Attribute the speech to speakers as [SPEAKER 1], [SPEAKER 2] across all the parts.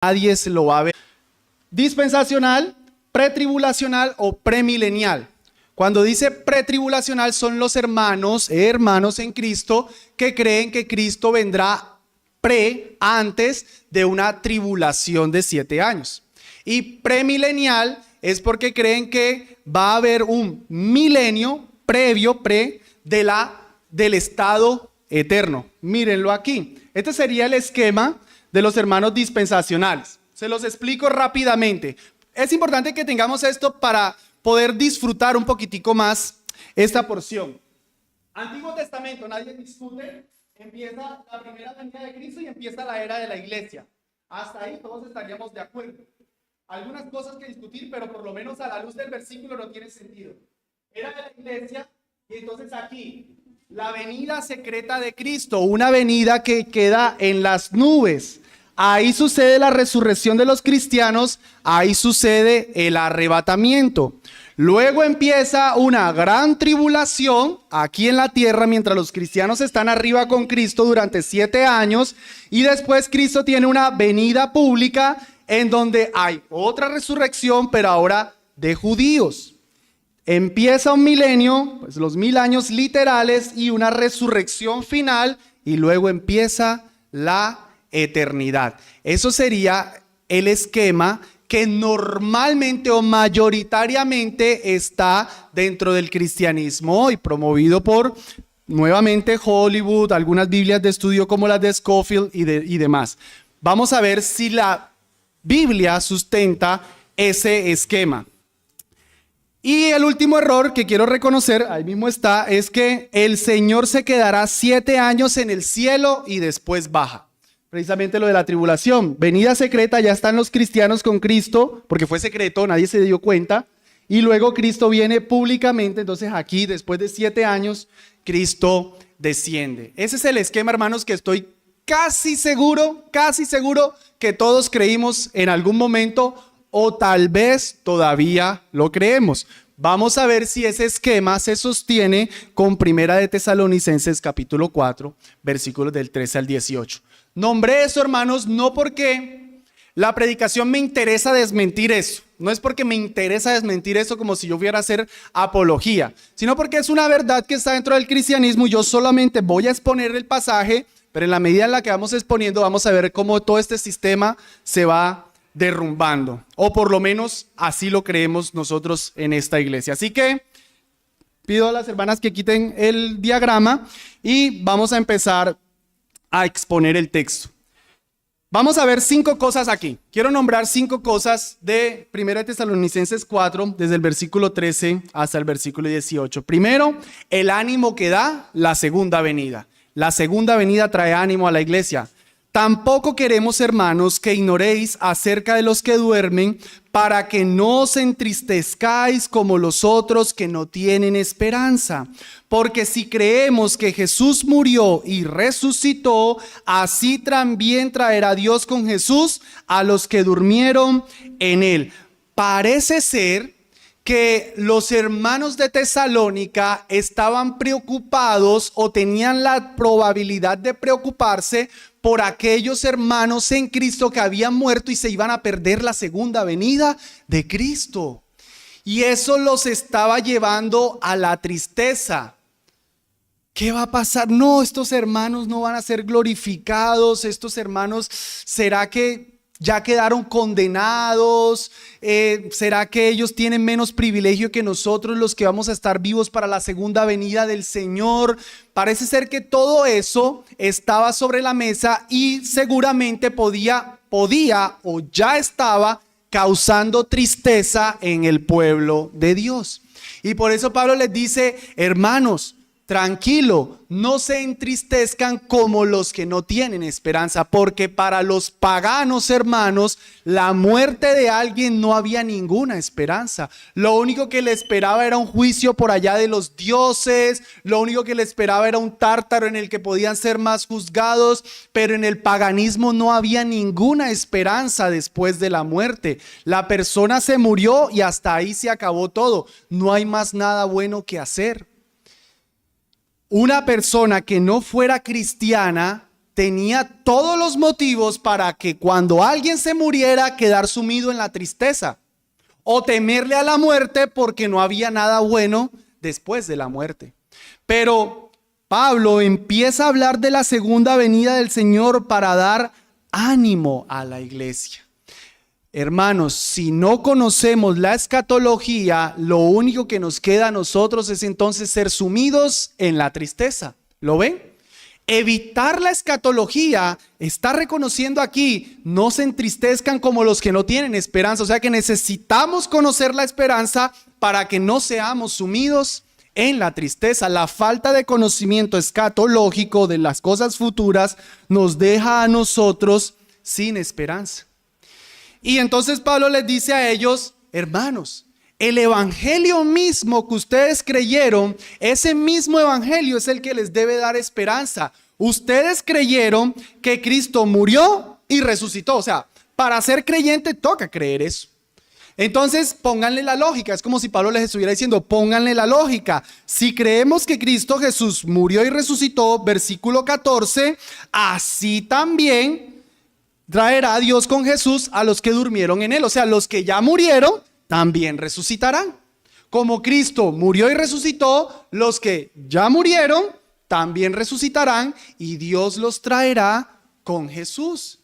[SPEAKER 1] nadie se lo va a ver. Dispensacional, pretribulacional o premilenial. Cuando dice pretribulacional son los hermanos en Cristo que creen que Cristo vendrá antes de una tribulación de 7 años. Y premilenial es porque creen que va a haber un milenio previo, del estado eterno. Mírenlo aquí. Este sería el esquema de los hermanos dispensacionales. Se los explico rápidamente. Es importante que tengamos esto para poder disfrutar un poquitico más esta porción. Antiguo Testamento, nadie discute, empieza la primera venida de Cristo y empieza la era de la iglesia. Hasta ahí todos estaríamos de acuerdo. Algunas cosas que discutir, pero por lo menos a la luz del versículo no tiene sentido. Era de la iglesia y entonces aquí, la venida secreta de Cristo, una venida que queda en las nubes. Ahí sucede la resurrección de los cristianos, ahí sucede el arrebatamiento. Luego empieza una gran tribulación aquí en la tierra mientras los cristianos están arriba con Cristo durante 7 años y después Cristo tiene una venida pública en donde hay otra resurrección, pero ahora de judíos. Empieza un milenio, pues los 1000 años literales y una resurrección final y luego empieza la eternidad. Eso sería el esquema que normalmente o mayoritariamente está dentro del cristianismo y promovido por, nuevamente, Hollywood, algunas Biblias de estudio como las de Scofield y demás. Vamos a ver si la Biblia sustenta ese esquema. Y el último error que quiero reconocer, ahí mismo está, es que el Señor se quedará 7 años en el cielo y después baja. Precisamente lo de la tribulación, venida secreta, ya están los cristianos con Cristo, porque fue secreto, nadie se dio cuenta, y luego Cristo viene públicamente, entonces aquí después de 7 años, Cristo desciende. Ese es el esquema, hermanos, que estoy casi seguro que todos creímos en algún momento, o tal vez todavía lo creemos. Vamos a ver si ese esquema se sostiene con Primera de Tesalonicenses capítulo 4, versículos del 13 al 18. Nombré eso, hermanos, no porque la predicación me interesa desmentir eso. No es porque me interesa desmentir eso como si yo fuera a hacer apología, sino porque es una verdad que está dentro del cristianismo y yo solamente voy a exponer el pasaje, pero en la medida en la que vamos exponiendo vamos a ver cómo todo este sistema se va derrumbando, o por lo menos así lo creemos nosotros en esta iglesia. Así que pido a las hermanas que quiten el diagrama y vamos a empezar a exponer el texto. Vamos a ver 5 cosas aquí. Quiero nombrar 5 cosas de 1 Tesalonicenses 4, desde el versículo 13 hasta el versículo 18. Primero, el ánimo que da la segunda venida. La segunda venida trae ánimo a la iglesia. Tampoco queremos, hermanos, que ignoréis acerca de los que duermen, para que no os entristezcáis como los otros que no tienen esperanza. Porque si creemos que Jesús murió y resucitó, así también traerá Dios con Jesús a los que durmieron en él. Parece ser que los hermanos de Tesalónica estaban preocupados o tenían la probabilidad de preocuparse por aquellos hermanos en Cristo que habían muerto y se iban a perder la segunda venida de Cristo. Y eso los estaba llevando a la tristeza. ¿Qué va a pasar? No, estos hermanos no van a ser glorificados. Estos hermanos, ¿será que ya quedaron condenados? ¿Será que ellos tienen menos privilegio que nosotros, los que vamos a estar vivos para la segunda venida del Señor? Parece ser que todo eso estaba sobre la mesa y seguramente podía o ya estaba causando tristeza en el pueblo de Dios. Y por eso Pablo les dice: hermanos, tranquilo, no se entristezcan como los que no tienen esperanza, porque para los paganos, hermanos, la muerte de alguien no había ninguna esperanza. Lo único que le esperaba era un juicio por allá de los dioses, lo único que le esperaba era un tártaro en el que podían ser más juzgados, pero en el paganismo no había ninguna esperanza después de la muerte. La persona se murió y hasta ahí se acabó todo. No hay más nada bueno que hacer. Una persona que no fuera cristiana tenía todos los motivos para que cuando alguien se muriera quedar sumido en la tristeza o temerle a la muerte porque no había nada bueno después de la muerte. Pero Pablo empieza a hablar de la segunda venida del Señor para dar ánimo a la iglesia. Hermanos, si no conocemos la escatología, lo único que nos queda a nosotros es entonces ser sumidos en la tristeza. ¿Lo ven? Evitar la escatología está reconociendo aquí, no se entristezcan como los que no tienen esperanza. O sea que necesitamos conocer la esperanza para que no seamos sumidos en la tristeza. La falta de conocimiento escatológico de las cosas futuras nos deja a nosotros sin esperanza. Y entonces Pablo les dice a ellos, hermanos, el evangelio mismo que ustedes creyeron, ese mismo evangelio es el que les debe dar esperanza. Ustedes creyeron que Cristo murió y resucitó. O sea, para ser creyente toca creer eso. Entonces pónganle la lógica. Es como si Pablo les estuviera diciendo, pónganle la lógica. Si creemos que Cristo Jesús murió y resucitó, versículo 14, así también traerá a Dios con Jesús a los que durmieron en él. O sea, los que ya murieron también resucitarán. Como Cristo murió y resucitó, los que ya murieron también resucitarán y Dios los traerá con Jesús.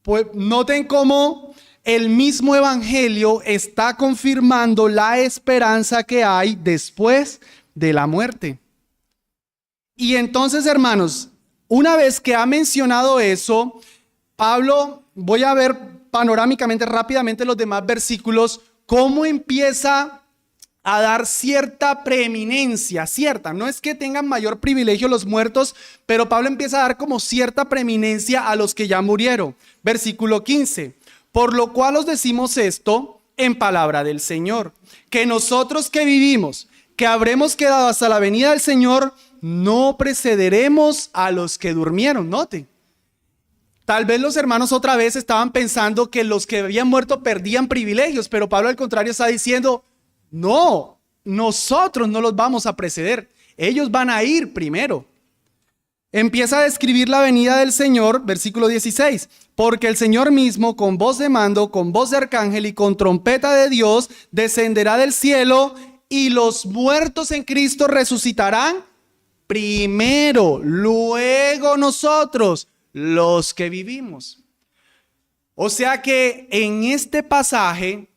[SPEAKER 1] Pues noten cómo el mismo evangelio está confirmando la esperanza que hay después de la muerte. Y entonces, hermanos, una vez que ha mencionado eso, Pablo, voy a ver panorámicamente rápidamente los demás versículos, cómo empieza a dar cierta preeminencia, no es que tengan mayor privilegio los muertos, pero Pablo empieza a dar como cierta preeminencia a los que ya murieron. Versículo 15, por lo cual os decimos esto en palabra del Señor, que nosotros que vivimos, que habremos quedado hasta la venida del Señor, no precederemos a los que durmieron. Noten. Tal vez los hermanos otra vez estaban pensando que los que habían muerto perdían privilegios, pero Pablo al contrario está diciendo, no, nosotros no los vamos a preceder, ellos van a ir primero. Empieza a describir la venida del Señor, versículo 16, porque el Señor mismo con voz de mando, con voz de arcángel y con trompeta de Dios descenderá del cielo y los muertos en Cristo resucitarán primero, luego nosotros, los que vivimos. O sea que en este pasaje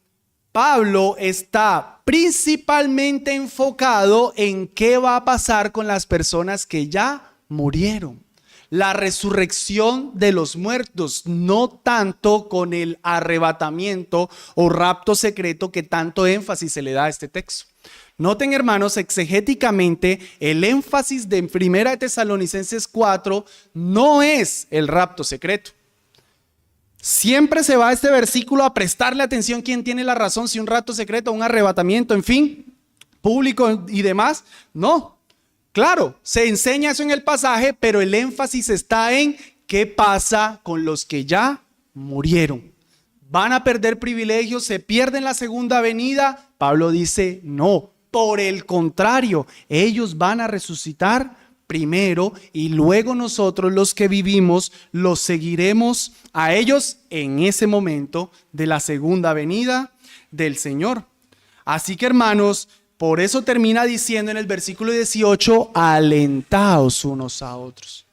[SPEAKER 1] Pablo está principalmente enfocado en qué va a pasar con las personas que ya murieron. La resurrección de los muertos, no tanto con el arrebatamiento o rapto secreto que tanto énfasis se le da a este texto. Noten, hermanos, exegéticamente el énfasis de 1 Tesalonicenses 4 no es el rapto secreto. Siempre se va a este versículo a prestarle atención quién tiene la razón, si un rapto secreto, un arrebatamiento, en fin, público y demás. No, claro, se enseña eso en el pasaje, pero el énfasis está en qué pasa con los que ya murieron. ¿Van a perder privilegios? ¿Se pierden la segunda venida? Pablo dice no. Por el contrario, ellos van a resucitar primero y luego nosotros los que vivimos los seguiremos a ellos en ese momento de la segunda venida del Señor. Así que, hermanos, por eso termina diciendo en el versículo 18, alentaos unos a otros.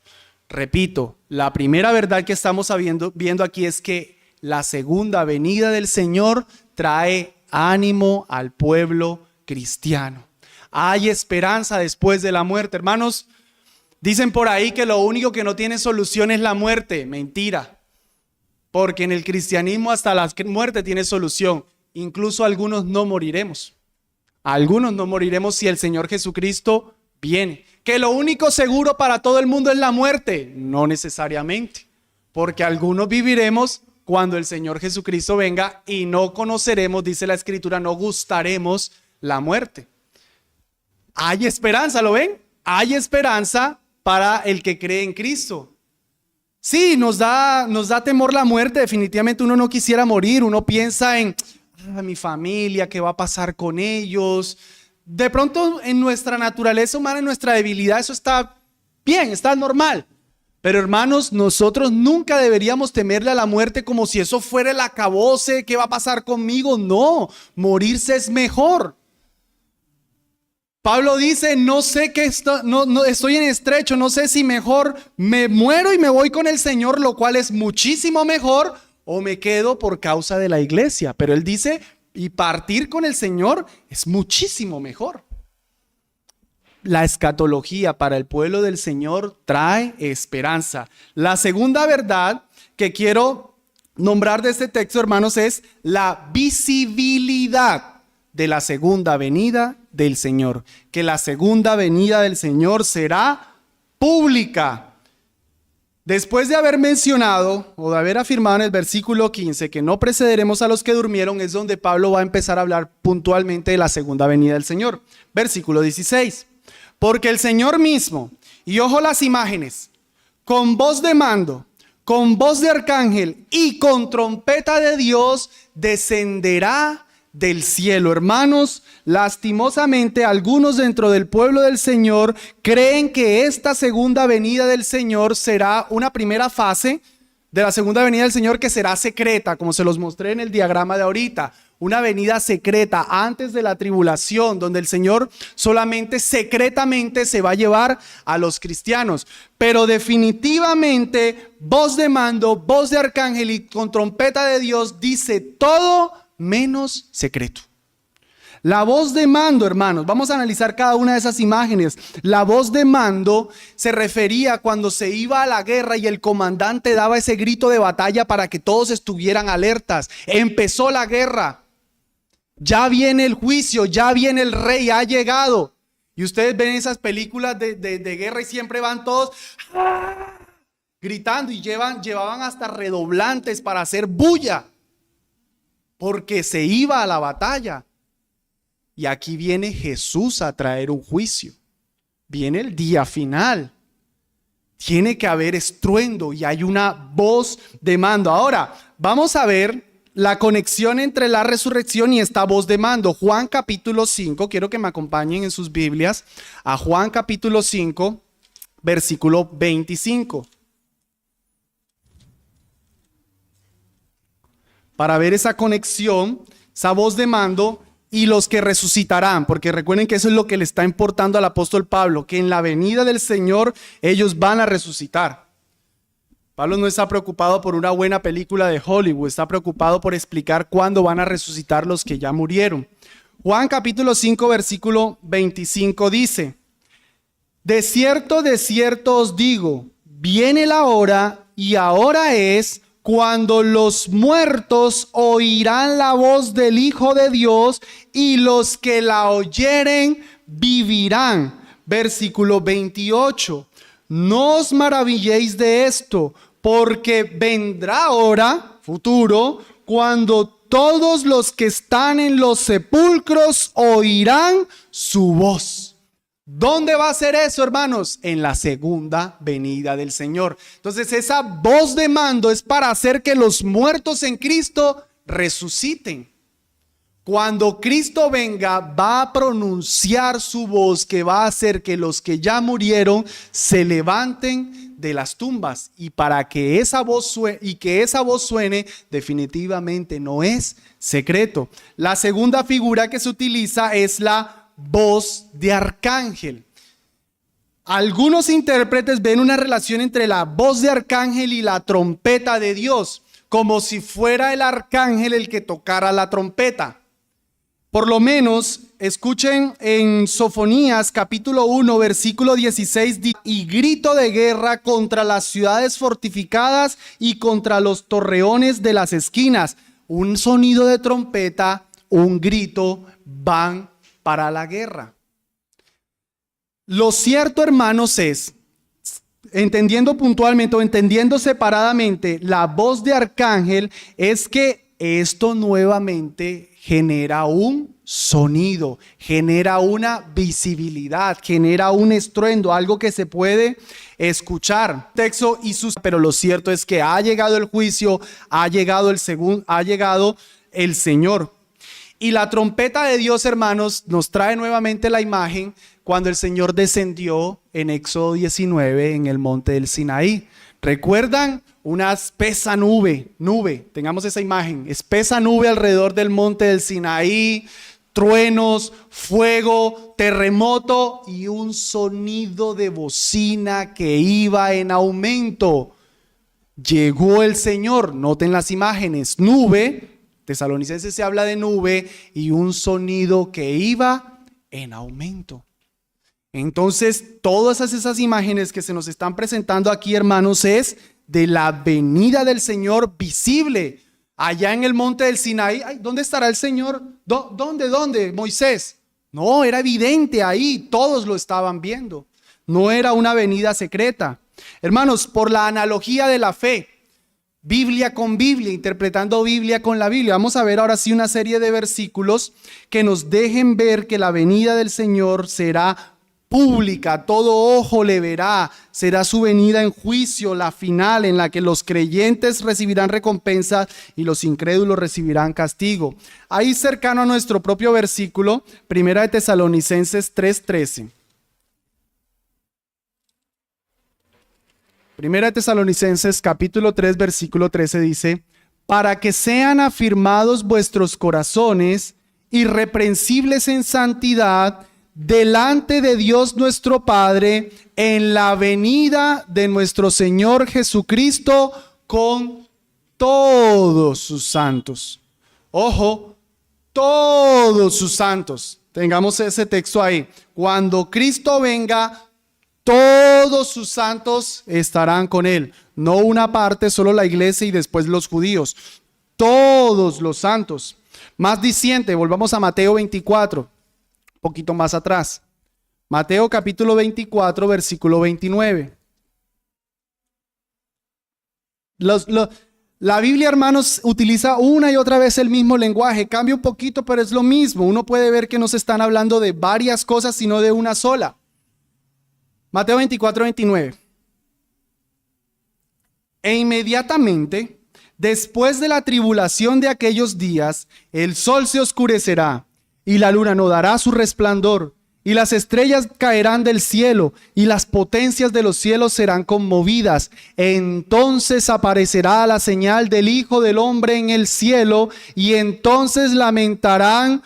[SPEAKER 1] Repito, la primera verdad que estamos viendo aquí es que la segunda venida del Señor trae ánimo al pueblo cristiano. Hay esperanza después de la muerte, hermanos. Dicen por ahí que lo único que no tiene solución es la muerte. Mentira, porque en el cristianismo hasta la muerte tiene solución. Incluso algunos no moriremos. Algunos no moriremos si el Señor Jesucristo viene. Que lo único seguro para todo el mundo es la muerte. No necesariamente, porque algunos viviremos cuando el Señor Jesucristo venga y no conoceremos, dice la Escritura, no gustaremos la muerte. Hay esperanza, ¿lo ven? Hay esperanza para el que cree en Cristo. Sí, nos da temor la muerte. Definitivamente uno no quisiera morir. Uno piensa en mi familia, qué va a pasar con ellos. De pronto en nuestra naturaleza humana, en nuestra debilidad, eso está bien, está normal. Pero hermanos, nosotros nunca deberíamos temerle a la muerte como si eso fuera el acabose. ¿Qué va a pasar conmigo? No, morirse es mejor. Pablo dice, no sé qué estoy en estrecho, no sé si mejor me muero y me voy con el Señor, lo cual es muchísimo mejor, o me quedo por causa de la iglesia. Pero él dice, y partir con el Señor es muchísimo mejor. La escatología para el pueblo del Señor trae esperanza. La segunda verdad que quiero nombrar de este texto, hermanos, es la visibilidad de la segunda venida del Señor. Que la segunda venida del Señor será pública. Después de haber mencionado o de haber afirmado en el versículo 15 que no precederemos a los que durmieron, es donde Pablo va a empezar a hablar puntualmente de la segunda venida del Señor. Versículo 16. Porque el Señor mismo, y ojo las imágenes, con voz de mando, con voz de arcángel y con trompeta de Dios, descenderá del cielo. Hermanos, lastimosamente algunos dentro del pueblo del Señor creen que esta segunda venida del Señor será una primera fase de la segunda venida del Señor que será secreta, como se los mostré en el diagrama de ahorita. Una venida secreta antes de la tribulación, donde el Señor solamente secretamente se va a llevar a los cristianos. Pero definitivamente, voz de mando, voz de arcángel y con trompeta de Dios dice todo menos secreto. La voz de mando, hermanos, vamos a analizar cada una de esas imágenes. La voz de mando se refería cuando se iba a la guerra y el comandante daba ese grito de batalla para que todos estuvieran alertas. Empezó la guerra. Ya viene el juicio, ya viene el rey, ha llegado. Y ustedes ven esas películas de guerra y siempre van todos gritando y llevaban hasta redoblantes para hacer bulla. Porque se iba a la batalla. Y aquí viene Jesús a traer un juicio. Viene el día final. Tiene que haber estruendo y hay una voz de mando. Ahora, vamos a ver la conexión entre la resurrección y esta voz de mando. Juan capítulo 5, quiero que me acompañen en sus Biblias a Juan capítulo 5, versículo 25. Para ver esa conexión, esa voz de mando y los que resucitarán, porque recuerden que eso es lo que le está importando al apóstol Pablo, que en la venida del Señor ellos van a resucitar. Pablo no está preocupado por una buena película de Hollywood, está preocupado por explicar cuándo van a resucitar los que ya murieron. Juan capítulo 5 versículo 25 dice: de cierto os digo, viene la hora y ahora es cuando los muertos oirán la voz del Hijo de Dios y los que la oyeren vivirán. Versículo 28. No os maravilléis de esto, porque vendrá hora, futuro, cuando todos los que están en los sepulcros oirán su voz. ¿Dónde va a ser eso, hermanos? En la segunda venida del Señor. Entonces esa voz de mando es para hacer que los muertos en Cristo resuciten. Cuando Cristo venga, va a pronunciar su voz que va a hacer que los que ya murieron se levanten de las tumbas. Y para que esa voz suene, definitivamente no es secreto. La segunda figura que se utiliza es la voz de arcángel. Algunos intérpretes ven una relación entre la voz de arcángel y la trompeta de Dios, como si fuera el arcángel el que tocara la trompeta. Por lo menos, escuchen en Sofonías capítulo 1, versículo 16, y grito de guerra contra las ciudades fortificadas y contra los torreones de las esquinas. Un sonido de trompeta, un grito, van para la guerra. Lo cierto, hermanos, es, entendiendo puntualmente o entendiendo separadamente la voz de arcángel, es que esto nuevamente genera un sonido, genera una visibilidad, genera un estruendo, algo que se puede escuchar. Pero lo cierto es que ha llegado el juicio, ha llegado el Señor. Y la trompeta de Dios, hermanos, nos trae nuevamente la imagen cuando el Señor descendió en Éxodo 19 en el monte del Sinaí. ¿Recuerdan? Una espesa nube, tengamos esa imagen, espesa nube alrededor del monte del Sinaí, truenos, fuego, terremoto y un sonido de bocina que iba en aumento. Llegó el Señor, noten las imágenes, nube, Tesalonicenses se habla de nube y un sonido que iba en aumento. Entonces, todas esas imágenes que se nos están presentando aquí, hermanos, es de la venida del Señor visible. Allá en el monte del Sinaí, ay, ¿dónde estará el Señor? ¿Dónde? Moisés. No, era evidente ahí, todos lo estaban viendo. No era una venida secreta. Hermanos, por la analogía de la fe, Biblia con Biblia, interpretando Biblia con la Biblia, vamos a ver ahora sí una serie de versículos que nos dejen ver que la venida del Señor será pública, todo ojo le verá, será su venida en juicio, la final en la que los creyentes recibirán recompensa y los incrédulos recibirán castigo. Ahí cercano a nuestro propio versículo, Primera de Tesalonicenses 3:13. Primera de Tesalonicenses capítulo 3 versículo 13 dice: para que sean afirmados vuestros corazones irreprensibles en santidad delante de Dios nuestro Padre en la venida de nuestro Señor Jesucristo con todos sus santos. Ojo, todos sus santos. Tengamos ese texto ahí. Cuando Cristo venga, todos sus santos estarán con él. No una parte, solo la iglesia y después los judíos. Todos los santos. Más diciente, volvamos a Mateo 24, un poquito más atrás. Mateo capítulo 24, versículo 29. La Biblia, hermanos, utiliza una y otra vez el mismo lenguaje. Cambia un poquito, pero es lo mismo. Uno puede ver que no se están hablando de varias cosas, sino de una sola. Mateo 24, 29. E inmediatamente, después de la tribulación de aquellos días, el sol se oscurecerá, y la luna no dará su resplandor, y las estrellas caerán del cielo, y las potencias de los cielos serán conmovidas. Entonces aparecerá la señal del Hijo del Hombre en el cielo, y entonces lamentarán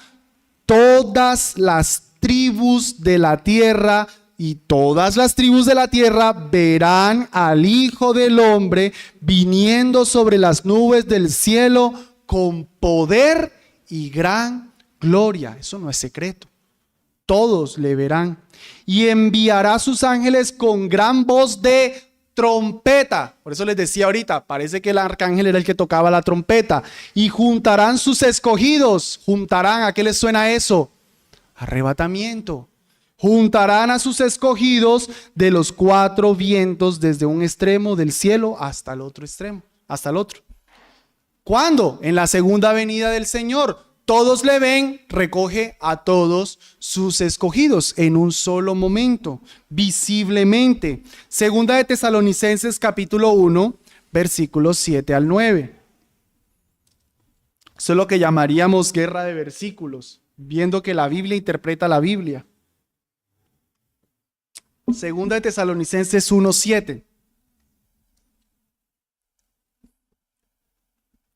[SPEAKER 1] todas las tribus de la tierra, y todas las tribus de la tierra verán al Hijo del Hombre viniendo sobre las nubes del cielo con poder y gran gloria. Eso no es secreto. Todos le verán. Y enviará a sus ángeles con gran voz de trompeta. Por eso les decía ahorita, parece que el arcángel era el que tocaba la trompeta. Y juntarán sus escogidos. Juntarán, ¿a qué les suena eso? Arrebatamiento. Juntarán a sus escogidos de los cuatro vientos, desde un extremo del cielo hasta el otro extremo, hasta el otro. ¿Cuándo? En la segunda venida del Señor. Todos le ven, recoge a todos sus escogidos en un solo momento, visiblemente. Segunda de Tesalonicenses capítulo 1, versículos 7 al 9. Eso es lo que llamaríamos guerra de versículos, viendo que la Biblia interpreta la Biblia. Segunda de Tesalonicenses 1:7.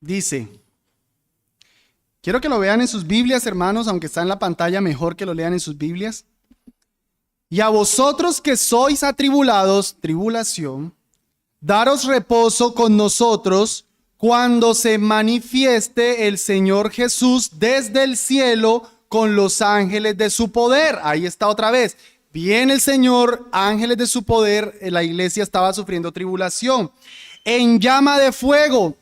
[SPEAKER 1] Dice, quiero que lo vean en sus Biblias, hermanos, aunque está en la pantalla, mejor que lo lean en sus Biblias. Y a vosotros que sois atribulados, tribulación, daros reposo con nosotros cuando se manifieste el Señor Jesús desde el cielo con los ángeles de su poder. Ahí está otra vez. Viene el Señor, ángeles de su poder, la iglesia estaba sufriendo tribulación, en llama de fuego,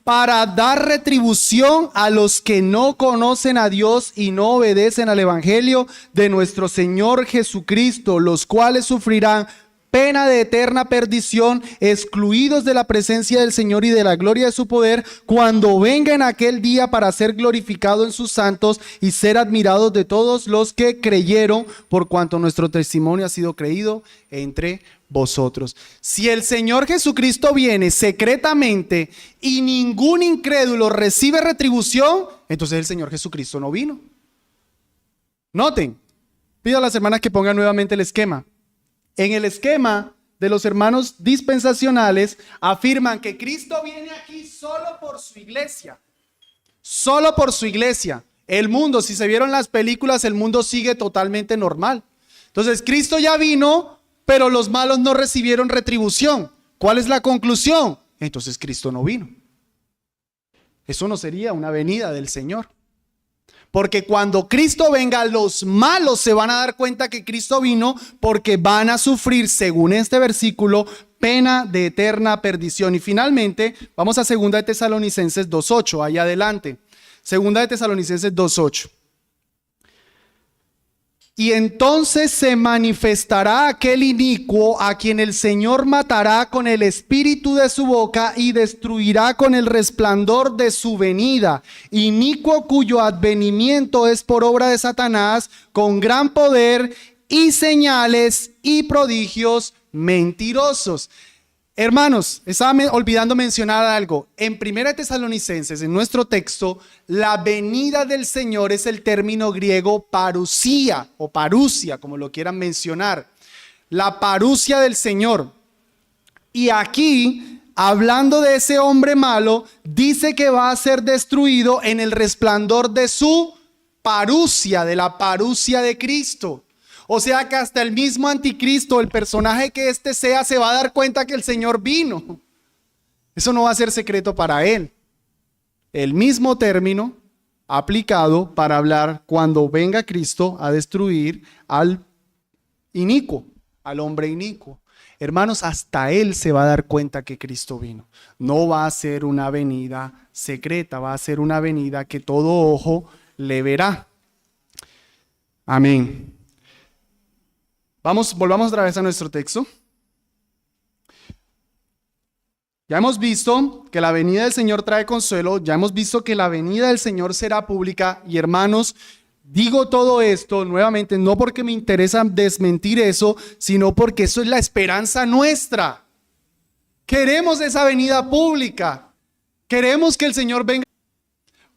[SPEAKER 1] para dar retribución a los que no conocen a Dios y no obedecen al evangelio de nuestro Señor Jesucristo, los cuales sufrirán pena de eterna perdición, excluidos de la presencia del Señor y de la gloria de su poder, cuando venga en aquel día para ser glorificado en sus santos y ser admirados de todos los que creyeron, por cuanto nuestro testimonio ha sido creído entre vosotros. Si el Señor Jesucristo viene secretamente y ningún incrédulo recibe retribución, entonces el Señor Jesucristo no vino. Noten, pido a las hermanas que pongan nuevamente el esquema. En el esquema de los hermanos dispensacionales afirman que Cristo viene aquí solo por su iglesia. Solo por su iglesia. El mundo, si se vieron las películas, el mundo sigue totalmente normal. Entonces Cristo ya vino, pero los malos no recibieron retribución. ¿Cuál es la conclusión? Entonces Cristo no vino. Eso no sería una venida del Señor. Porque cuando Cristo venga, los malos se van a dar cuenta que Cristo vino, porque van a sufrir, según este versículo, pena de eterna perdición. Y finalmente, vamos a 2 de Tesalonicenses 2:8, ahí adelante. 2 de Tesalonicenses 2:8. Y entonces se manifestará aquel inicuo a quien el Señor matará con el espíritu de su boca y destruirá con el resplandor de su venida. Inicuo cuyo advenimiento es por obra de Satanás, con gran poder y señales y prodigios mentirosos. Hermanos, estaba olvidando mencionar algo. En 1 Tesalonicenses, en nuestro texto, la venida del Señor es el término griego parusía o parusia, como lo quieran mencionar. La parusia del Señor. Y aquí, hablando de ese hombre malo, dice que va a ser destruido en el resplandor de su parusia, de la parusia de Cristo. O sea que hasta el mismo anticristo, el personaje que éste sea, se va a dar cuenta que el Señor vino. Eso no va a ser secreto para él. El mismo término aplicado para hablar cuando venga Cristo a destruir al inicuo, al hombre inicuo. Hermanos, hasta él se va a dar cuenta que Cristo vino. No va a ser una venida secreta, va a ser una venida que todo ojo le verá. Amén. Volvamos otra vez a nuestro texto. Ya hemos visto que la venida del Señor trae consuelo, ya hemos visto que la venida del Señor será pública. Y hermanos, digo todo esto nuevamente, no porque me interesa desmentir eso, sino porque eso es la esperanza nuestra. Queremos esa venida pública, queremos que el Señor venga.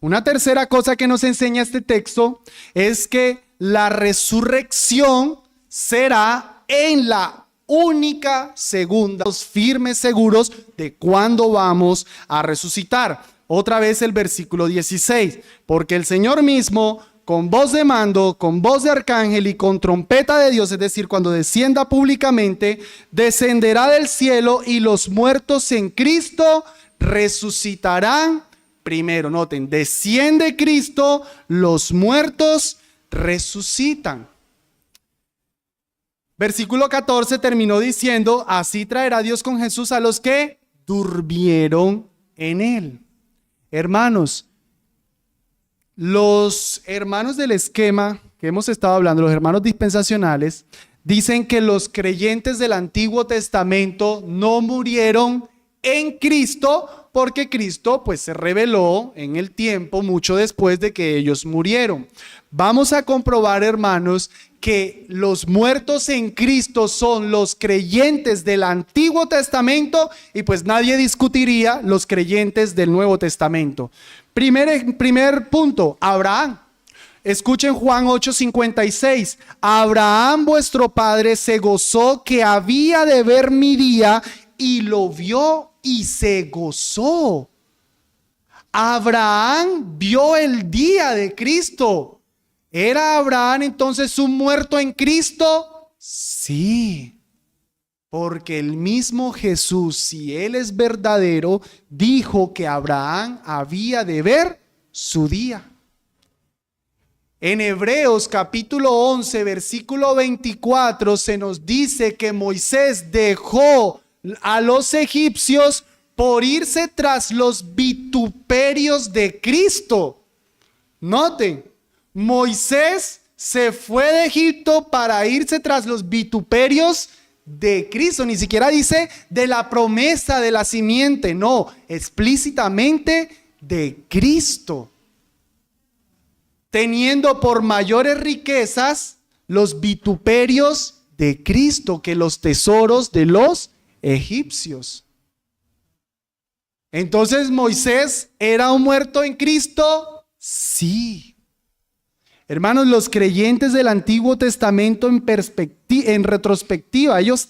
[SPEAKER 1] Una tercera cosa que nos enseña este texto es que la resurrección será en la única segunda, los firmes seguros de cuándo vamos a resucitar. Otra vez el versículo 16, porque el Señor mismo, con voz de mando, con voz de arcángel y con trompeta de Dios, es decir, cuando descienda públicamente, descenderá del cielo y los muertos en Cristo resucitarán primero. Noten, desciende Cristo, los muertos resucitan. Versículo 14 terminó diciendo, así traerá Dios con Jesús a los que durmieron en él. Hermanos, los hermanos del esquema que hemos estado hablando, los hermanos dispensacionales, dicen que los creyentes del Antiguo Testamento no murieron en Cristo porque Cristo pues se reveló en el tiempo mucho después de que ellos murieron. Vamos a comprobar, hermanos, que los muertos en Cristo son los creyentes del Antiguo Testamento y pues nadie discutiría los creyentes del Nuevo Testamento. Primer punto, Abraham. Escuchen Juan 8:56. Abraham vuestro padre se gozó que había de ver mi día y lo vio y se gozó. Abraham vio el día de Cristo. ¿Era Abraham entonces un muerto en Cristo? Sí, porque el mismo Jesús, si él es verdadero, dijo que Abraham había de ver su día. En Hebreos capítulo 11, versículo 24, se nos dice que Moisés dejó a los egipcios por irse tras los vituperios de Cristo. Noten, Moisés se fue de Egipto para irse tras los vituperios de Cristo. Ni siquiera dice de la promesa de la simiente, no, explícitamente de Cristo. Teniendo por mayores riquezas los vituperios de Cristo que los tesoros de los egipcios. Entonces, ¿Moisés era un muerto en Cristo? Sí. Hermanos, los creyentes del Antiguo Testamento en retrospectiva, ellos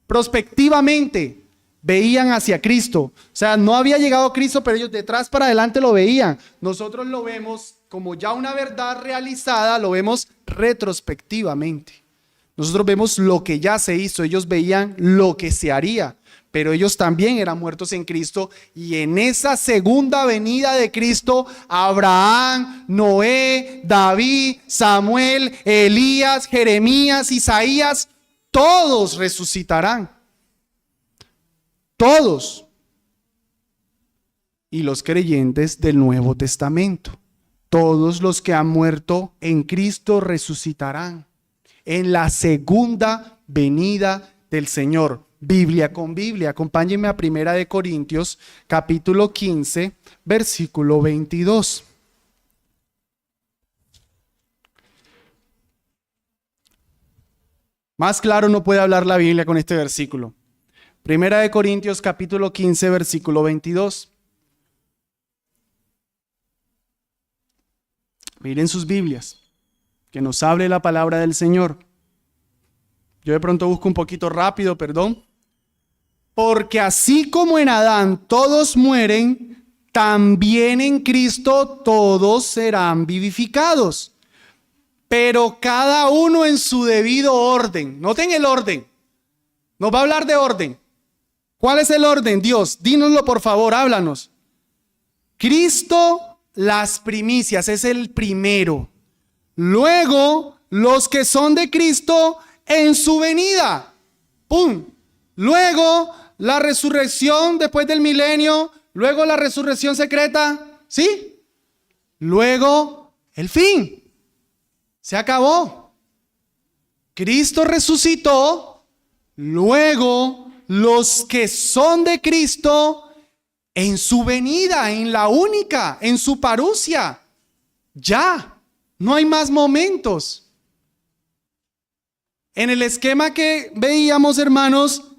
[SPEAKER 1] prospectivamente veían hacia Cristo. O sea, no había llegado Cristo, pero ellos detrás para adelante lo veían. Nosotros lo vemos como ya una verdad realizada, lo vemos retrospectivamente. Nosotros vemos lo que ya se hizo, ellos veían lo que se haría. Pero ellos también eran muertos en Cristo, y en esa segunda venida de Cristo, Abraham, Noé, David, Samuel, Elías, Jeremías, Isaías, todos resucitarán. Todos. Y los creyentes del Nuevo Testamento, todos los que han muerto en Cristo resucitarán en la segunda venida del Señor. Biblia con Biblia, acompáñenme a 1 Corintios, capítulo 15, versículo 22. Más claro no puede hablar la Biblia con este versículo. 1 Corintios, capítulo 15, versículo 22. Miren sus Biblias, que nos hable la palabra del Señor. Yo de pronto busco un poquito rápido, perdón. Porque así como en Adán todos mueren, también en Cristo todos serán vivificados. Pero cada uno en su debido orden. Noten el orden. Nos va a hablar de orden. ¿Cuál es el orden? Dios, dínoslo por favor, háblanos. Cristo, las primicias, es el primero. Luego, los que son de Cristo en su venida. ¡Pum! Luego, la resurrección después del milenio. Luego, la resurrección secreta. ¿Sí? Luego, el fin. Se acabó. Cristo resucitó. Luego, los que son de Cristo en su venida, en la única, en su parusia. Ya, no hay más momentos. En el esquema que veíamos, hermanos,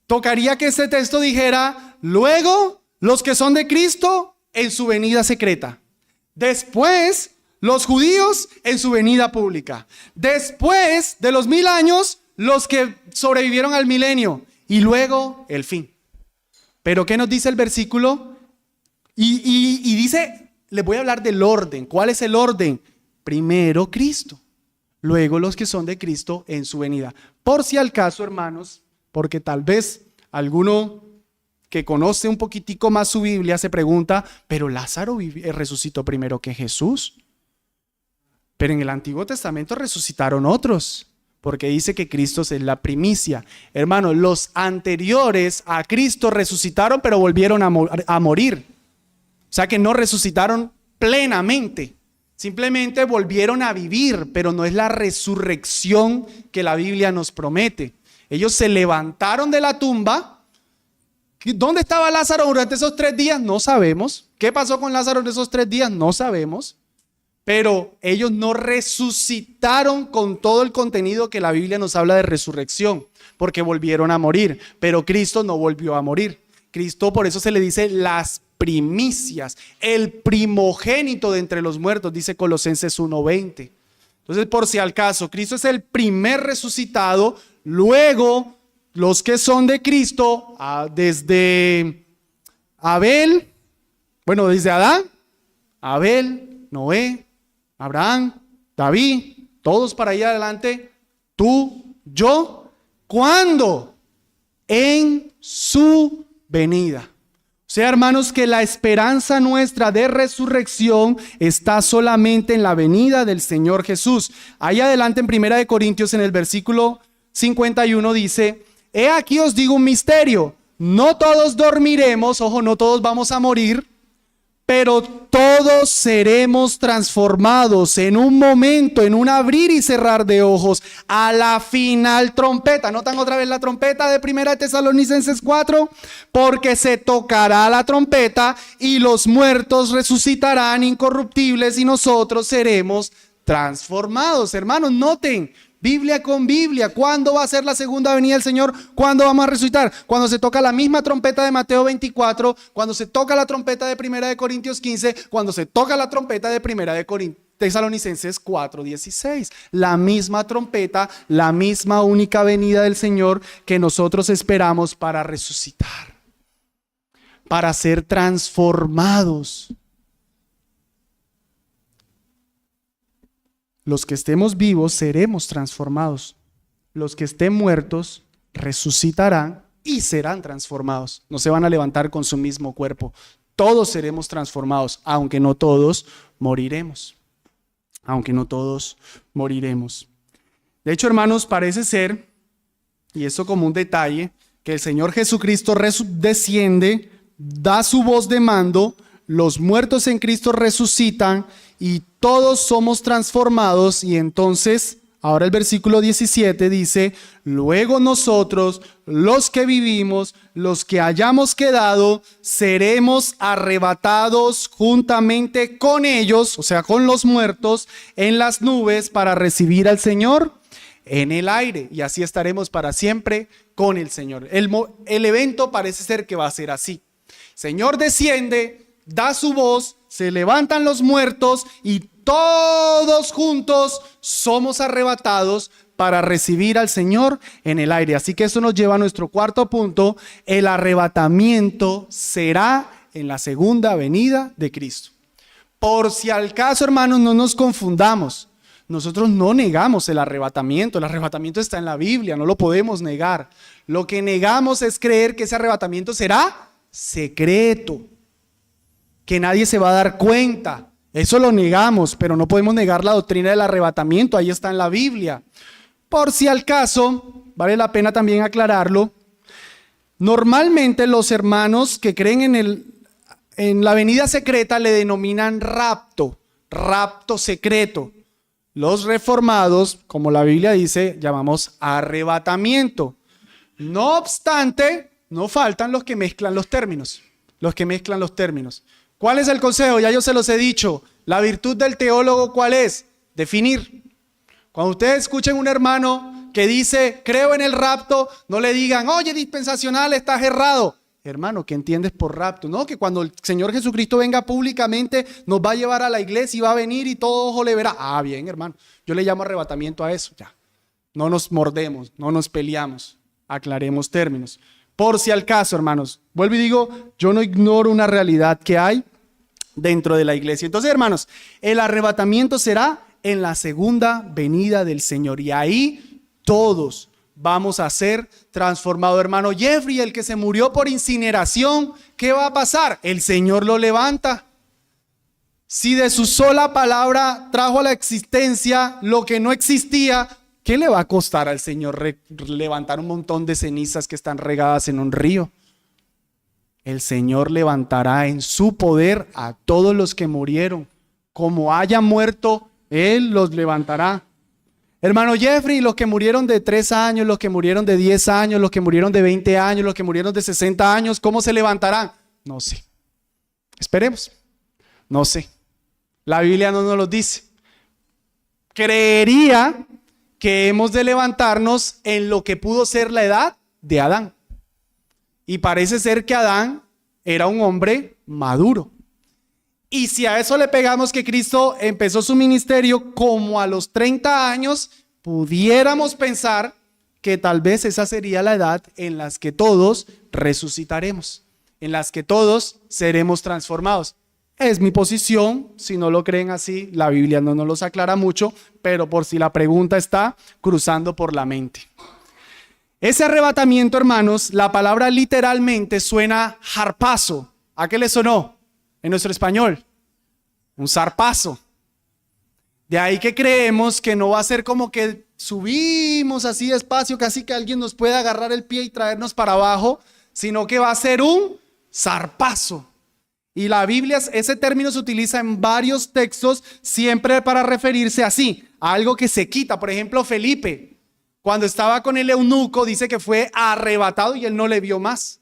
[SPEAKER 1] tocaría que este texto dijera, luego los que son de Cristo en su venida secreta. Después, los judíos en su venida pública. Después de los 1000 años, los que sobrevivieron al milenio. Y luego, el fin. Pero ¿qué nos dice el versículo? Y dice, les voy a hablar del orden. ¿Cuál es el orden? Primero Cristo. Luego los que son de Cristo en su venida. Por si al caso, hermanos, porque tal vez alguno que conoce un poquitico más su Biblia se pregunta, pero Lázaro resucitó primero que Jesús. Pero en el Antiguo Testamento resucitaron otros, porque dice que Cristo es la primicia. Hermanos, los anteriores a Cristo resucitaron, pero volvieron a morir. O sea que no resucitaron plenamente. Simplemente volvieron a vivir, pero no es la resurrección que la Biblia nos promete. Ellos se levantaron de la tumba. ¿Dónde estaba Lázaro durante esos 3 días? No sabemos. ¿Qué pasó con Lázaro en esos 3 días? No sabemos. Pero ellos no resucitaron con todo el contenido que la Biblia nos habla de resurrección, porque volvieron a morir. Pero Cristo no volvió a morir. Cristo, por eso se le dice las primicias, el primogénito de entre los muertos, dice Colosenses 1:20. Entonces, por si al caso, Cristo es el primer resucitado. Luego, los que son de Cristo, desde Abel, desde Adán, Abel, Noé, Abraham, David, todos para allá adelante, tú, yo, ¿cuándo? En su venida. O sea, hermanos, que la esperanza nuestra de resurrección está solamente en la venida del Señor Jesús. Ahí adelante en 1 Corintios, en el versículo 51 dice, he aquí os digo un misterio, no todos dormiremos, ojo, no todos vamos a morir, pero todos seremos transformados en un momento, en un abrir y cerrar de ojos, a la final trompeta. ¿Notan otra vez la trompeta de 1 Tesalonicenses 4? Porque se tocará la trompeta y los muertos resucitarán incorruptibles y nosotros seremos transformados. Hermanos, noten, Biblia con Biblia, ¿cuándo va a ser la segunda venida del Señor? ¿Cuándo vamos a resucitar? Cuando se toca la misma trompeta de Mateo 24, cuando se toca la trompeta de 1 Corintios 15, cuando se toca la trompeta de 1 Tesalonicenses 4:16. La misma trompeta, la misma única venida del Señor que nosotros esperamos para resucitar, para ser transformados. Los que estemos vivos seremos transformados. Los que estén muertos resucitarán y serán transformados. No se van a levantar con su mismo cuerpo. Todos seremos transformados, aunque no todos moriremos. Aunque no todos moriremos. De hecho, hermanos, parece ser, y eso como un detalle, que el Señor Jesucristo desciende, da su voz de mando, los muertos en Cristo resucitan y todos somos transformados. Y entonces, ahora el versículo 17 dice, luego nosotros, los que vivimos, los que hayamos quedado, seremos arrebatados juntamente con ellos, o sea, con los muertos, en las nubes para recibir al Señor en el aire. Y así estaremos para siempre con el Señor. El evento parece ser que va a ser así. Señor desciende, da su voz, se levantan los muertos y todos juntos somos arrebatados para recibir al Señor en el aire. Así que eso nos lleva a nuestro cuarto punto. El arrebatamiento será en la segunda venida de Cristo. Por si al caso, hermanos, no nos confundamos. Nosotros no negamos el arrebatamiento. El arrebatamiento está en la Biblia, no lo podemos negar. Lo que negamos es creer que ese arrebatamiento será secreto, que nadie se va a dar cuenta. Eso lo negamos, pero no podemos negar la doctrina del arrebatamiento. Ahí está en la Biblia. Por si al caso, vale la pena también aclararlo. Normalmente los hermanos que creen en la venida secreta le denominan rapto secreto. Los reformados, como la Biblia dice, llamamos arrebatamiento. No obstante, no faltan los que mezclan los términos. ¿Cuál es el consejo? Ya yo se los he dicho. La virtud del teólogo, ¿cuál es? Definir. Cuando ustedes escuchen un hermano que dice, creo en el rapto, no le digan, oye, dispensacional, estás errado. Hermano, ¿qué entiendes por rapto? No, que cuando el Señor Jesucristo venga públicamente, nos va a llevar a la iglesia y va a venir y todo ojo le verá. Ah, bien, hermano. Yo le llamo arrebatamiento a eso. Ya. No nos mordemos, no nos peleamos. Aclaremos términos. Por si al caso, hermanos, vuelvo y digo, yo no ignoro una realidad que hay dentro de la iglesia. Entonces, hermanos, el arrebatamiento será en la segunda venida del Señor. Y ahí todos vamos a ser transformados. Hermano Jeffrey, el que se murió por incineración, ¿qué va a pasar? El Señor lo levanta. Si de su sola palabra trajo a la existencia lo que no existía, ¿qué le va a costar al Señor levantar un montón de cenizas que están regadas en un río? El Señor levantará en su poder a todos los que murieron. Como haya muerto, Él los levantará. Hermano Jeffrey, los que murieron de 3 años, los que murieron de 10 años, los que murieron de 20 años, los que murieron de 60 años, ¿cómo se levantarán? No sé. Esperemos. No sé. La Biblia no nos lo dice. Creería que hemos de levantarnos en lo que pudo ser la edad de Adán. Y parece ser que Adán era un hombre maduro. Y si a eso le pegamos que Cristo empezó su ministerio como a los 30 años, pudiéramos pensar que tal vez esa sería la edad en la que todos resucitaremos, en las que todos seremos transformados. Es mi posición, si no lo creen así, la Biblia no nos los aclara mucho, pero por si la pregunta está cruzando por la mente. Ese arrebatamiento, hermanos, la palabra literalmente suena harpazo. ¿A qué le sonó en nuestro español? Un zarpazo. De ahí que creemos que no va a ser como que subimos así despacio, casi que alguien nos pueda agarrar el pie y traernos para abajo, sino que va a ser un zarpazo. Y la Biblia, ese término se utiliza en varios textos siempre para referirse así, a algo que se quita. Por ejemplo, Felipe, cuando estaba con el eunuco, dice que fue arrebatado y él no le vio más.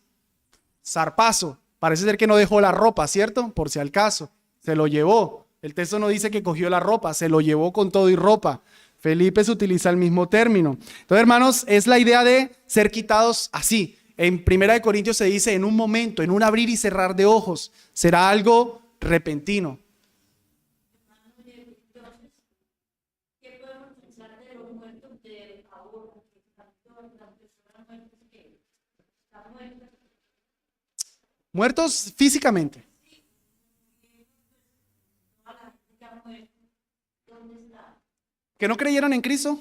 [SPEAKER 1] Zarpazo. Parece ser que no dejó la ropa, ¿cierto? Por si al caso, se lo llevó. El texto no dice que cogió la ropa, se lo llevó con todo y ropa. Felipe se utiliza el mismo término. Entonces, hermanos, es la idea de ser quitados así. En 1 Corintios se dice en un momento, en un abrir y cerrar de ojos. Será algo repentino. Muertos físicamente. ¿Que no creyeron en Cristo?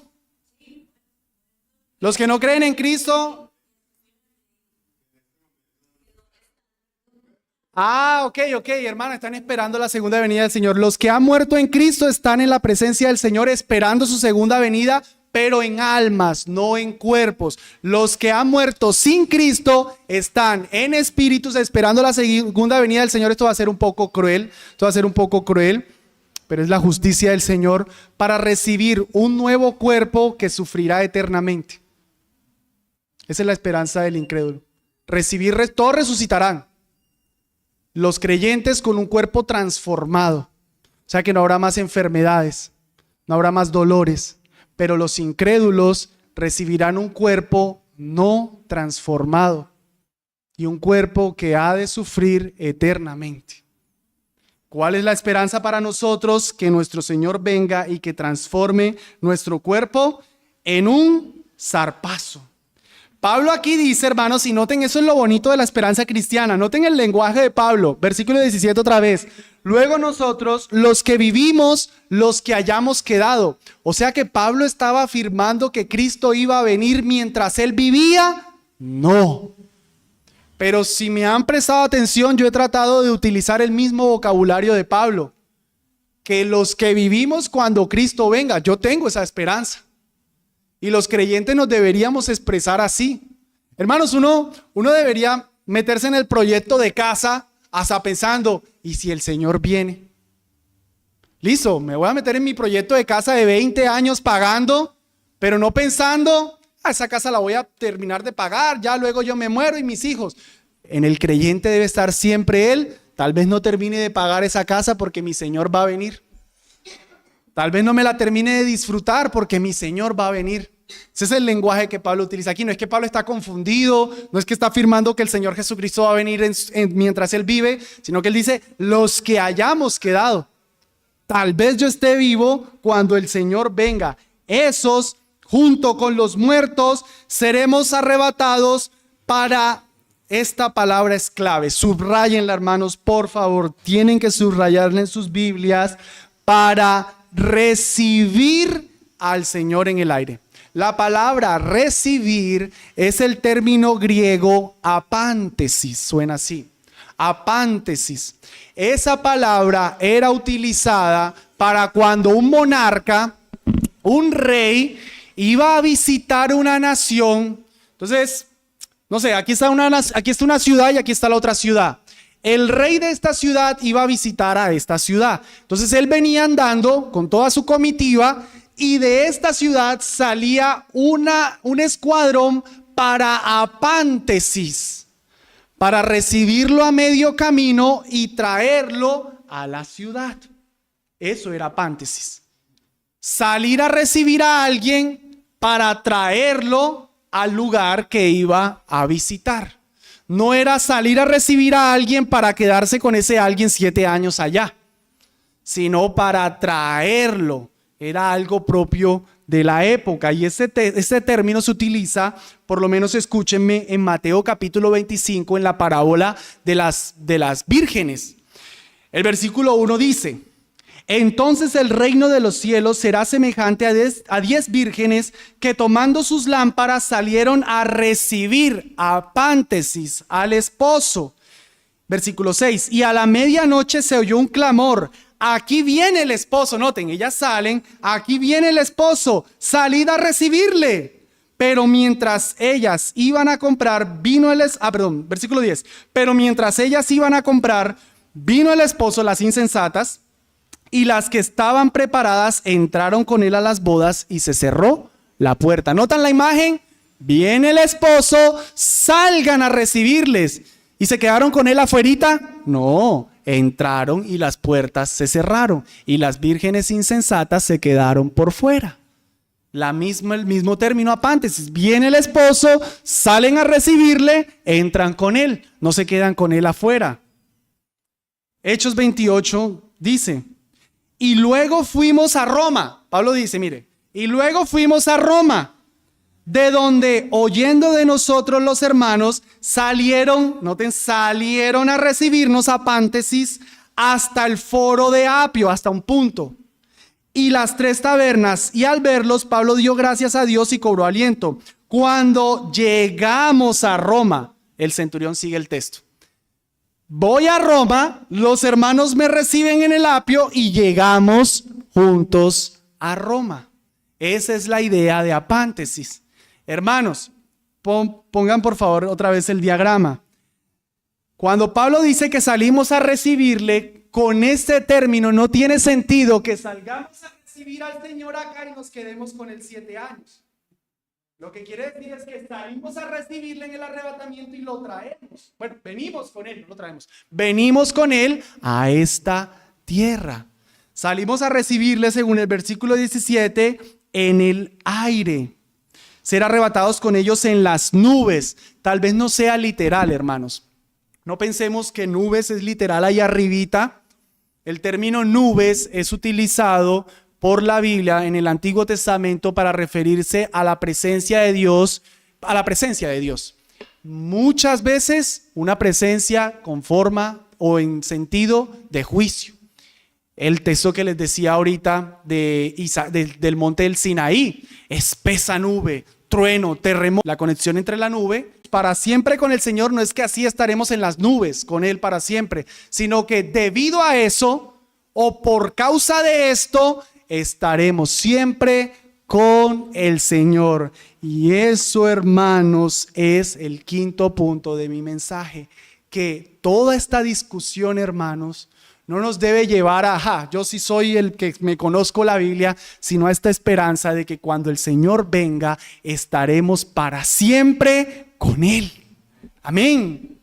[SPEAKER 1] Los que no creen en Cristo. Ok, hermano, están esperando la segunda venida del Señor. Los que han muerto en Cristo están en la presencia del Señor esperando su segunda venida, pero en almas, no en cuerpos. Los que han muerto sin Cristo están en espíritus esperando la segunda venida del Señor. Esto va a ser un poco cruel, pero es la justicia del Señor para recibir un nuevo cuerpo que sufrirá eternamente. Esa es la esperanza del incrédulo. Todos resucitarán. Los creyentes con un cuerpo transformado. O sea que no habrá más enfermedades, no habrá más dolores. Pero los incrédulos recibirán un cuerpo no transformado y un cuerpo que ha de sufrir eternamente. ¿Cuál es la esperanza para nosotros? Que nuestro Señor venga y que transforme nuestro cuerpo en un zarpazo. Pablo aquí dice, hermanos, y noten, eso es lo bonito de la esperanza cristiana. Noten el lenguaje de Pablo, versículo 17 otra vez. Luego nosotros, los que vivimos, los que hayamos quedado. O sea que Pablo estaba afirmando que Cristo iba a venir mientras él vivía. No. Pero si me han prestado atención, yo he tratado de utilizar el mismo vocabulario de Pablo. Que los que vivimos cuando Cristo venga, yo tengo esa esperanza. Y los creyentes nos deberíamos expresar así. Hermanos, uno debería meterse en el proyecto de casa hasta pensando, ¿y si el Señor viene? Listo, me voy a meter en mi proyecto de casa de 20 años pagando, pero no pensando, esa casa la voy a terminar de pagar, ya luego yo me muero y mis hijos. En el creyente debe estar siempre él, tal vez no termine de pagar esa casa porque mi Señor va a venir. Tal vez no me la termine de disfrutar porque mi Señor va a venir. Ese es el lenguaje que Pablo utiliza aquí. No es que Pablo está confundido, no es que está afirmando que el Señor Jesucristo va a venir mientras Él vive, sino que Él dice, los que hayamos quedado. Tal vez yo esté vivo cuando el Señor venga. Esos, junto con los muertos, seremos arrebatados para... Esta palabra es clave. Subrayenla, hermanos, por favor. Tienen que subrayarla en sus Biblias para recibir al Señor en el aire. La palabra recibir es el término griego apántesis, suena así, apántesis. Esa palabra era utilizada para cuando un monarca, un rey, iba a visitar una nación. Entonces, no sé, aquí está una ciudad y aquí está la otra ciudad. El rey de esta ciudad iba a visitar a esta ciudad. Entonces él venía andando con toda su comitiva y de esta ciudad salía un escuadrón para apántesis, para recibirlo a medio camino y traerlo a la ciudad. Eso era apántesis. Salir a recibir a alguien para traerlo al lugar que iba a visitar. No era salir a recibir a alguien para quedarse con ese alguien 7 años allá, sino para traerlo. Era algo propio de la época y este término se utiliza, por lo menos escúchenme, en Mateo capítulo 25 en la parábola de las vírgenes. El versículo 1 dice: entonces el reino de los cielos será semejante a 10 vírgenes que tomando sus lámparas salieron a recibir apántesis al esposo. Versículo 6, y a la medianoche se oyó un clamor, aquí viene el esposo. Noten, ellas salen, aquí viene el esposo, salid a recibirle. Pero mientras ellas iban a comprar, versículo 10, pero mientras ellas iban a comprar, vino el esposo, las insensatas, y las que estaban preparadas entraron con él a las bodas y se cerró la puerta. ¿Notan la imagen? Viene el esposo, salgan a recibirles. ¿Y se quedaron con él afuerita? No, entraron y las puertas se cerraron y las vírgenes insensatas se quedaron por fuera. El mismo término apántesis. Viene el esposo, salen a recibirle, entran con él, no se quedan con él afuera. Hechos 28 dice, y luego fuimos a Roma. Pablo dice, mire, y luego fuimos a Roma, de donde oyendo de nosotros los hermanos salieron a recibirnos a Pántesis hasta el foro de Apio, hasta un punto. Y las 3 tabernas, y al verlos, Pablo dio gracias a Dios y cobró aliento. Cuando llegamos a Roma, el centurión sigue el texto. Voy a Roma, los hermanos me reciben en el Apio y llegamos juntos a Roma. Esa es la idea de apántesis. Hermanos, pongan por favor otra vez el diagrama. Cuando Pablo dice que salimos a recibirle, con este término no tiene sentido que salgamos a recibir al Señor acá y nos quedemos con él 7 años. Lo que quiere decir es que salimos a recibirle en el arrebatamiento y lo traemos. Bueno, venimos con él, no lo traemos. Venimos con él a esta tierra. Salimos a recibirle, según el versículo 17, en el aire. Ser arrebatados con ellos en las nubes. Tal vez no sea literal, hermanos. No pensemos que nubes es literal ahí arribita. El término nubes es utilizado por la Biblia en el Antiguo Testamento para referirse a la presencia de Dios, Muchas veces una presencia con forma o en sentido de juicio. El texto que les decía ahorita del monte del Sinaí, espesa nube, trueno, terremoto. La conexión entre la nube, para siempre con el Señor, no es que así estaremos en las nubes con Él para siempre, sino que debido a eso o por causa de esto, estaremos siempre con el Señor. Y eso, hermanos, es el 5º punto de mi mensaje, que toda esta discusión, hermanos, no nos debe llevar a, yo sí soy el que me conozco la Biblia, sino a esta esperanza de que cuando el Señor venga, estaremos para siempre con Él. Amén.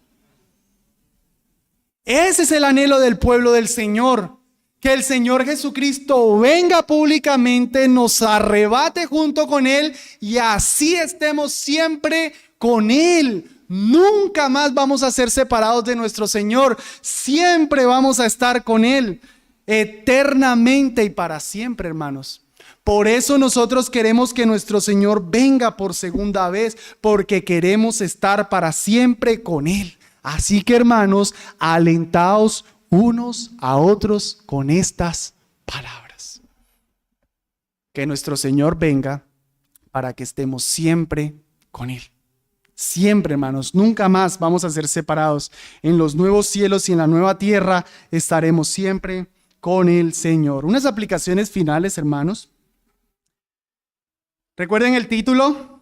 [SPEAKER 1] Ese es el anhelo del pueblo del Señor. Que el Señor Jesucristo venga públicamente, nos arrebate junto con Él y así estemos siempre con Él. Nunca más vamos a ser separados de nuestro Señor. Siempre vamos a estar con Él, eternamente y para siempre, hermanos. Por eso nosotros queremos que nuestro Señor venga por segunda vez, porque queremos estar para siempre con Él. Así que, hermanos, alentaos unos a otros con estas palabras. Que nuestro Señor venga para que estemos siempre con Él. Siempre, hermanos, nunca más vamos a ser separados. En los nuevos cielos y en la nueva tierra estaremos siempre con el Señor. Unas aplicaciones finales, hermanos. Recuerden el título: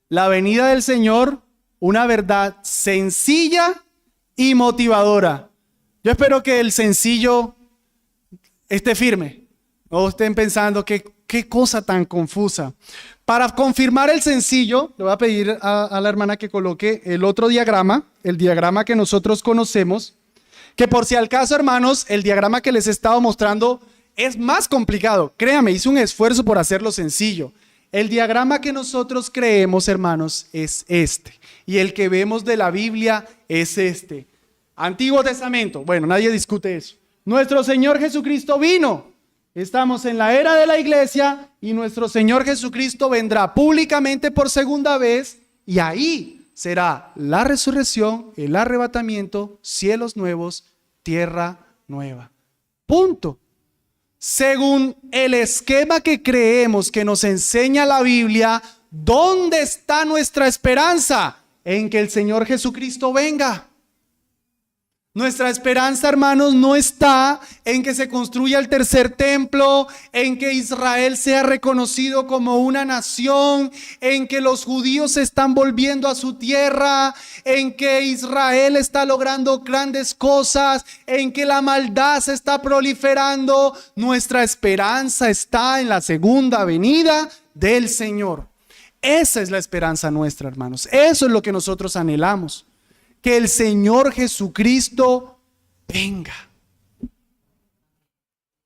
[SPEAKER 1] La venida del Señor, una verdad sencilla y motivadora. Yo espero que el sencillo esté firme. No estén pensando qué cosa tan confusa. Para confirmar el sencillo, le voy a pedir a la hermana que coloque el otro diagrama, el diagrama que nosotros conocemos, que por si al caso, hermanos, el diagrama que les he estado mostrando es más complicado. Créame, hice un esfuerzo por hacerlo sencillo. El diagrama que nosotros creemos, hermanos, es este. Y el que vemos de la Biblia es este. Antiguo Testamento. Bueno, nadie discute eso. Nuestro Señor Jesucristo vino. Estamos en la era de la iglesia y nuestro Señor Jesucristo vendrá públicamente por segunda vez y ahí será la resurrección, el arrebatamiento, cielos nuevos, tierra nueva. Punto. Según el esquema que creemos que nos enseña la Biblia, ¿dónde está nuestra esperanza? En que el Señor Jesucristo venga. Nuestra esperanza, hermanos, no está en que se construya el tercer templo, en que Israel sea reconocido como una nación, en que los judíos se están volviendo a su tierra, en que Israel está logrando grandes cosas, en que la maldad se está proliferando. Nuestra esperanza está en la segunda venida del Señor. Esa es la esperanza nuestra, hermanos. Eso es lo que nosotros anhelamos. Que el Señor Jesucristo venga.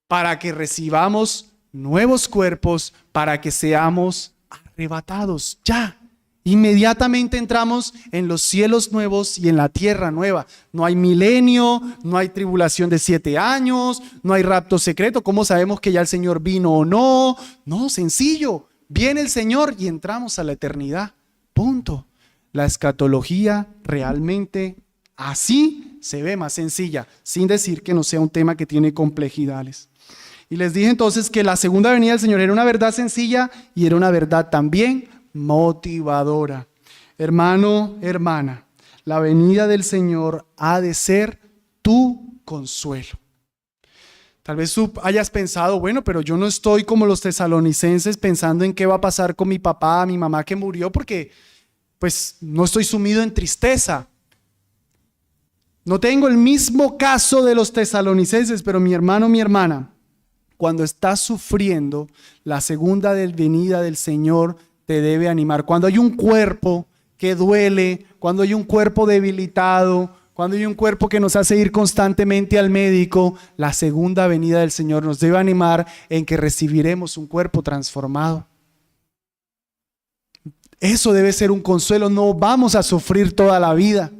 [SPEAKER 1] para que recibamos nuevos cuerpos, para que seamos arrebatados. Ya, inmediatamente entramos en los cielos nuevos y en la tierra nueva. No hay milenio, no hay tribulación de 7 años, no hay rapto secreto. ¿Cómo sabemos que ya el Señor vino o no? No, sencillo. Viene el Señor y entramos a la eternidad. Punto. La escatología realmente así se ve más sencilla, sin decir que no sea un tema que tiene complejidades. Y les dije entonces que la segunda venida del Señor era una verdad sencilla y era una verdad también motivadora. Hermano, hermana, la venida del Señor ha de ser tu consuelo. Tal vez tú hayas pensado, bueno, pero yo no estoy como los tesalonicenses pensando en qué va a pasar con mi papá, mi mamá que murió, porque pues no estoy sumido en tristeza. No tengo el mismo caso de los tesalonicenses, pero mi hermano, mi hermana, cuando estás sufriendo, la segunda venida del Señor te debe animar. Cuando hay un cuerpo que duele, cuando hay un cuerpo debilitado, cuando hay un cuerpo que nos hace ir constantemente al médico, la segunda venida del Señor nos debe animar en que recibiremos un cuerpo transformado. Eso debe ser un consuelo. No vamos a sufrir toda la vida.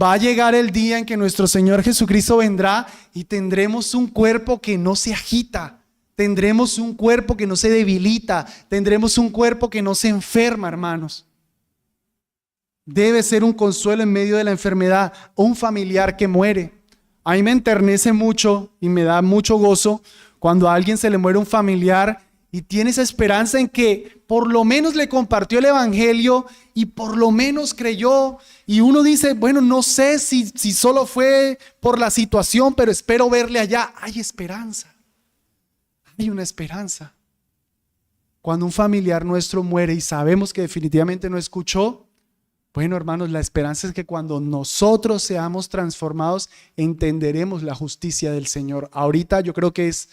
[SPEAKER 1] Va a llegar el día en que nuestro Señor Jesucristo vendrá y tendremos un cuerpo que no se agita. Tendremos un cuerpo que no se debilita. Tendremos un cuerpo que no se enferma, hermanos. Debe ser un consuelo en medio de la enfermedad. Un familiar que muere. A mí me enternece mucho y me da mucho gozo cuando a alguien se le muere un familiar y tiene esa esperanza en que por lo menos le compartió el evangelio y por lo menos creyó. Y uno dice, bueno, no sé si solo fue por la situación, pero espero verle allá. Hay esperanza. Hay una esperanza. Cuando un familiar nuestro muere y sabemos que definitivamente no escuchó, bueno, hermanos, la esperanza es que cuando nosotros seamos transformados, entenderemos la justicia del Señor. Ahorita yo creo que es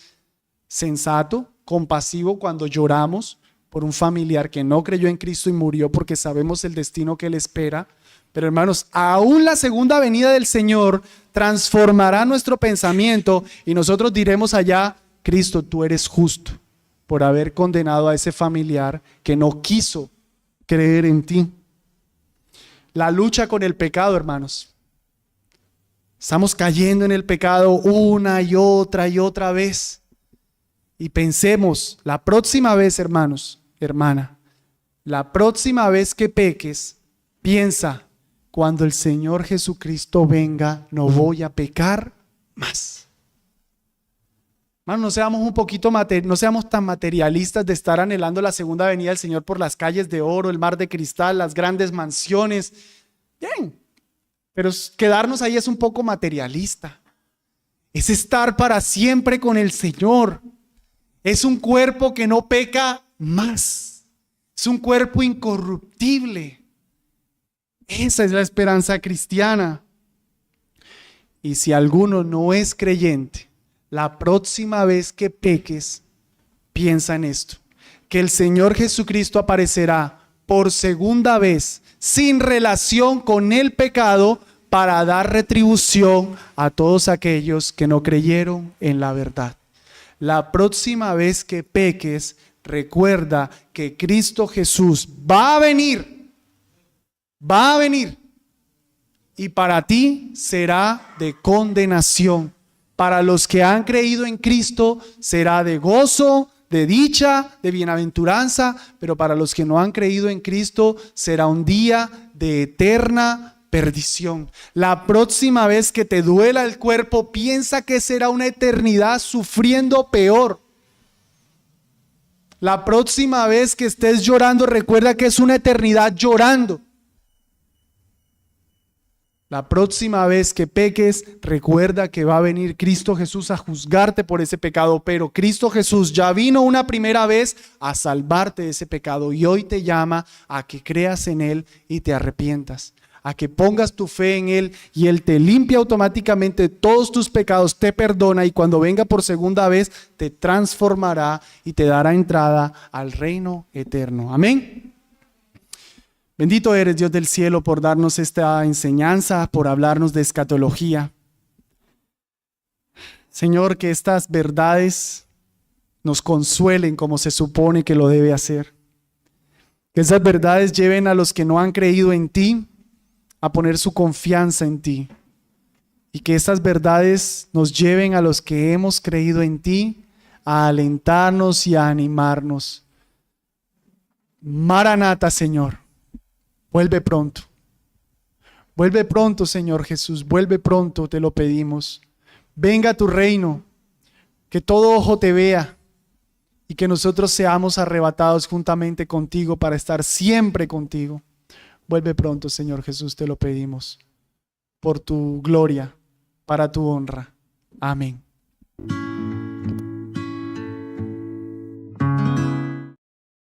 [SPEAKER 1] sensato, compasivo cuando lloramos por un familiar que no creyó en Cristo y murió porque sabemos el destino que le espera. Pero hermanos, aún la segunda venida del Señor transformará nuestro pensamiento y nosotros diremos allá, Cristo, tú eres justo por haber condenado a ese familiar que no quiso creer en ti. La lucha con el pecado, hermanos. Estamos cayendo en el pecado una y otra vez. Y pensemos, la próxima vez, hermanos, hermana, la próxima vez que peques, piensa, cuando el Señor Jesucristo venga, no voy a pecar más. Hermanos, no seamos tan materialistas de estar anhelando la segunda venida del Señor por las calles de oro, el mar de cristal, las grandes mansiones. Bien, pero quedarnos ahí es un poco materialista. Es estar para siempre con el Señor. Es un cuerpo que no peca más. Es un cuerpo incorruptible. Esa es la esperanza cristiana. Y si alguno no es creyente, la próxima vez que peques, piensa en esto: que el Señor Jesucristo aparecerá por segunda vez sin relación con el pecado para dar retribución a todos aquellos que no creyeron en la verdad. La próxima vez que peques, recuerda que Cristo Jesús va a venir. Va a venir. Y para ti será de condenación. Para los que han creído en Cristo será de gozo, de dicha, de bienaventuranza. Pero para los que no han creído en Cristo será un día de eterna perdición. La próxima vez que te duela el cuerpo, piensa que será una eternidad sufriendo peor. La próxima vez que estés llorando, recuerda que es una eternidad llorando. La próxima vez que peques, recuerda que va a venir Cristo Jesús a juzgarte por ese pecado, pero Cristo Jesús ya vino una primera vez a salvarte de ese pecado y hoy te llama a que creas en Él y te arrepientas, a que pongas tu fe en Él y Él te limpia automáticamente todos tus pecados, te perdona y cuando venga por segunda vez te transformará y te dará entrada al reino eterno. Amén. Bendito eres, Dios del cielo, por darnos esta enseñanza, por hablarnos de escatología. Señor, que estas verdades nos consuelen como se supone que lo debe hacer. Que esas verdades lleven a los que no han creído en ti a poner su confianza en ti. Y que estas verdades nos lleven a los que hemos creído en ti a alentarnos y a animarnos. Maranata, Señor, vuelve pronto. Vuelve pronto, Señor Jesús, vuelve pronto, te lo pedimos. Venga a tu reino, que todo ojo te vea y que nosotros seamos arrebatados juntamente contigo para estar siempre contigo. Vuelve pronto, Señor Jesús, te lo pedimos, por tu gloria, para tu honra. Amén.